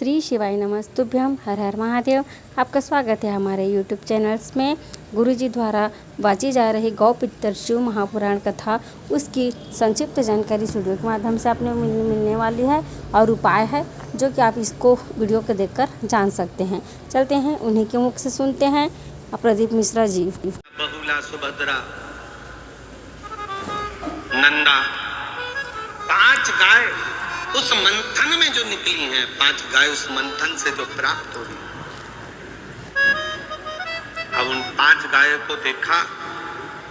श्री शिवाय नमस्तुभ्यम, हर हर महादेव। आपका स्वागत है हमारे यूट्यूब चैनल्स में। गुरुजी द्वारा बाजी जा रही गौ पितर शिव महापुराण कथा, उसकी संक्षिप्त जानकारी इस वीडियो के माध्यम से आपने मिलने वाली है और उपाय है जो कि आप इसको वीडियो को देखकर जान सकते हैं। चलते हैं उन्हीं के मुख से सुनते हैं। प्रदीप मिश्रा जी। बहुला, सुभद्रा, नंदा, 5 गाय उस मंथन में जो निकली हैं, 5 गाय उस मंथन से जो प्राप्त हो रही। अब उन 5 गायों को देखा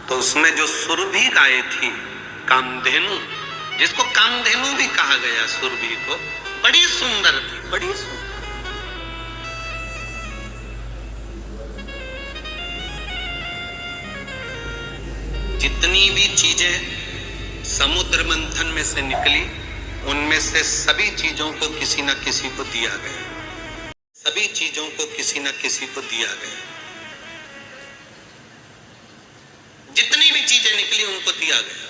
तो उसमें जो सुरभि गाय थी, कामधेनु, जिसको कामधेनु भी कहा गया, सुरभि को, बड़ी सुंदर थी, बड़ी सुंदर। जितनी भी चीजें समुद्र मंथन में से निकली, उनमें से सभी चीजों को किसी न किसी को दिया गया, सभी चीजों को किसी न किसी को दिया गया। जितनी भी चीजें निकली उनको दिया गया।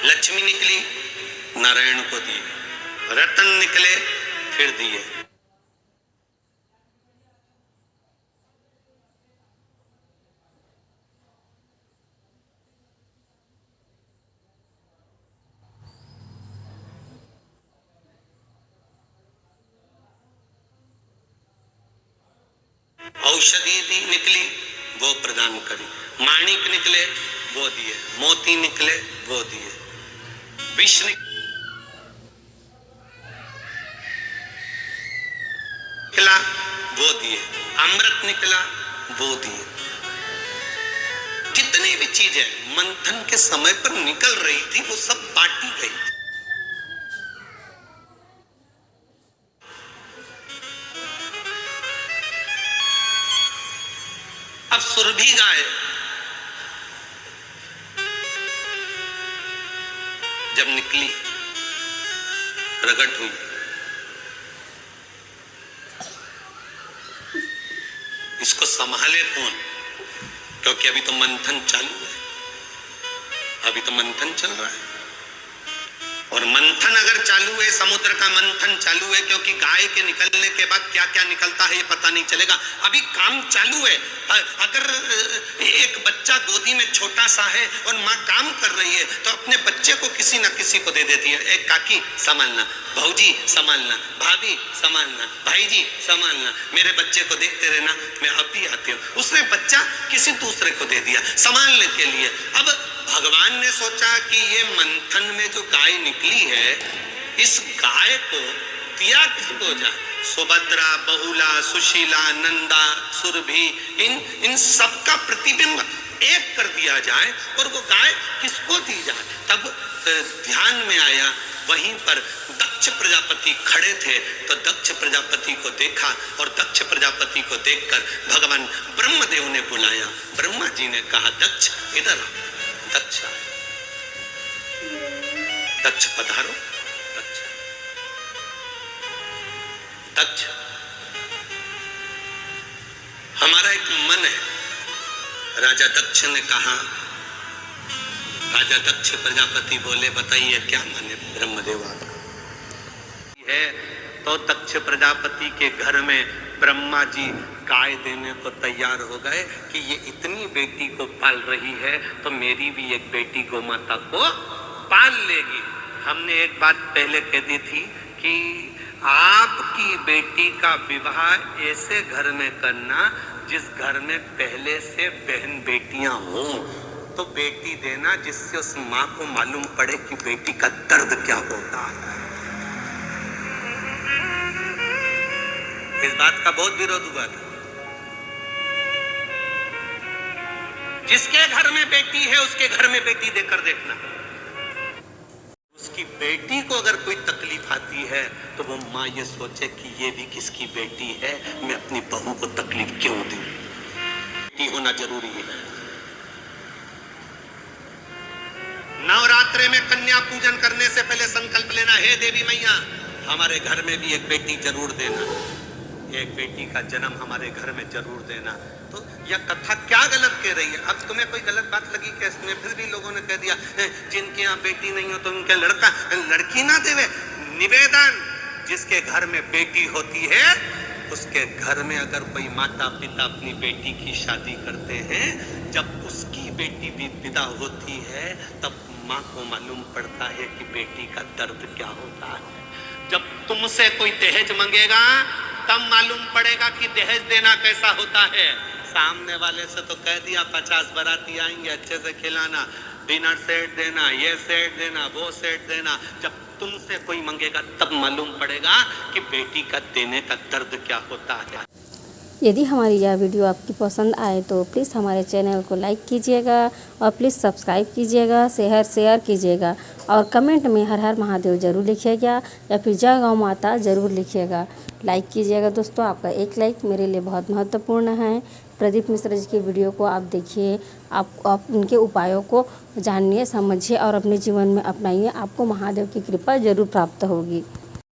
लक्ष्मी निकली, नारायण को दिए, रतन निकले, फिर दिए। औषधि दी निकली, वो प्रदान करी। माणिक निकले, वो दिए। मोती निकले, वो दिए। विष निकला, वो दिए। अमृत निकला, वो दिए। जितनी भी चीजें मंथन के समय पर निकल रही थी, वो सब बांटी गई थी। अब सुरभि गाय जब निकली, प्रकट हुई, इसको संभाले कौन? क्योंकि अभी तो मंथन चालू है, अभी तो मंथन चल रहा है। और मंथन अगर चालू है, समुद्र का मंथन चालू है, क्योंकि गाय के निकलने के बाद क्या क्या निकलता है ये पता नहीं चलेगा। अभी काम चालू है। अगर एक बच्चा गोदी में छोटा सा है और माँ काम कर रही है, तो अपने बच्चे को किसी न किसी को दे देती है। एक काकी संभालना, भौजी संभालना, भाभी संभालना, भाई जी संभालना, मेरे बच्चे को देखते रहना, मैं अब भी आती हूँ। उसने बच्चा किसी दूसरे को दे दिया संभालने के लिए। अब भगवान ने सोचा कि ये मंथन में जो गाय निकली है, इस गाय को दिया किसको जाए? सुभद्रा, बहुला, सुशीला, नंदा, सुरभि, इन सब का प्रतिबिंब एक कर दिया जाए और वो गाय किसको दी जाए? तब ध्यान में आया, वहीं पर दक्ष प्रजापति खड़े थे, तो दक्ष प्रजापति को देखा और दक्ष प्रजापति को देखकर भगवान ब्रह्मदेव ने बुलाया। ब्रह्मा जी ने कहा, दक्ष इधर आओ। दक्ष आए। दक्ष पधारो। दक्ष, दक्ष, हमारा एक मन है। राजा दक्ष ने कहा, राजा दक्ष प्रजापति बोले, बताइए क्या माने ब्रह्मदेव है? तो दक्ष प्रजापति के घर में ब्रह्मा जी गाय देने को तैयार हो गए कि ये इतनी बेटी को पाल रही है, तो मेरी भी एक बेटी गौ माता को पाल लेगी। हमने एक बात पहले कह दी थी कि आपकी बेटी का विवाह ऐसे घर में करना जिस घर में पहले से बहन बेटियां हों, तो बेटी देना जिससे उस माँ को मालूम पड़े कि बेटी का दर्द क्या होता है। इस बात का बहुत विरोध हुआ था। जिसके घर में बेटी है, उसके घर में बेटी देकर देखना। उसकी बेटी को अगर कोई तकलीफ आती है, तो वो माँ ये सोचे कि ये भी किसकी बेटी है, मैं अपनी बहू को तकलीफ क्यों दूं? बेटी होना जरूरी है। नवरात्रे में कन्या पूजन करने से पहले संकल्प लेना, हे देवी मैया, हमारे घर में भी एक बेटी जरूर देना, एक बेटी का जन्म हमारे घर में जरूर देना। तो यह कथा क्या गलत कह रही है? अब तुम्हें कोई गलत बात लगी क्या इसमें? फिर भी लोगों ने कह दिया जिनके यहाँ बेटी नहीं हो तो उनके लड़का लड़की ना देवे। निवेदन जिसके घर में बेटी होती है उसके घर में अगर कोई माता पिता अपनी बेटी की शादी करते हैं, जब उसकी बेटी भी विदा होती है तब माँ को मालूम पड़ता है कि बेटी का दर्द क्या होता है। जब तुमसे कोई दहेज मांगेगा तब मालूम पड़ेगा कि दहेज देना कैसा होता है। सामने वाले से तो कह दिया 50 बाराती आएंगे, अच्छे से खिलाना, डिनर सेट देना, ये सेट देना, वो सेट देना। जब तुमसे कोई मांगेगा तब मालूम पड़ेगा कि बेटी का देने का दर्द क्या होता है। यदि हमारी यह वीडियो आपकी पसंद आए तो प्लीज़ हमारे चैनल को लाइक कीजिएगा और प्लीज़ सब्सक्राइब कीजिएगा, शेयर कीजिएगा और कमेंट में हर हर महादेव ज़रूर लिखिएगा या फिर जय गौ माता ज़रूर लिखिएगा। लाइक कीजिएगा दोस्तों, आपका एक लाइक मेरे लिए बहुत महत्वपूर्ण है। प्रदीप मिश्रा जी की वीडियो को आप देखिए, आप उनके उपायों को जानिए, समझिए और अपने जीवन में अपनाइए। आपको महादेव की कृपा ज़रूर प्राप्त होगी।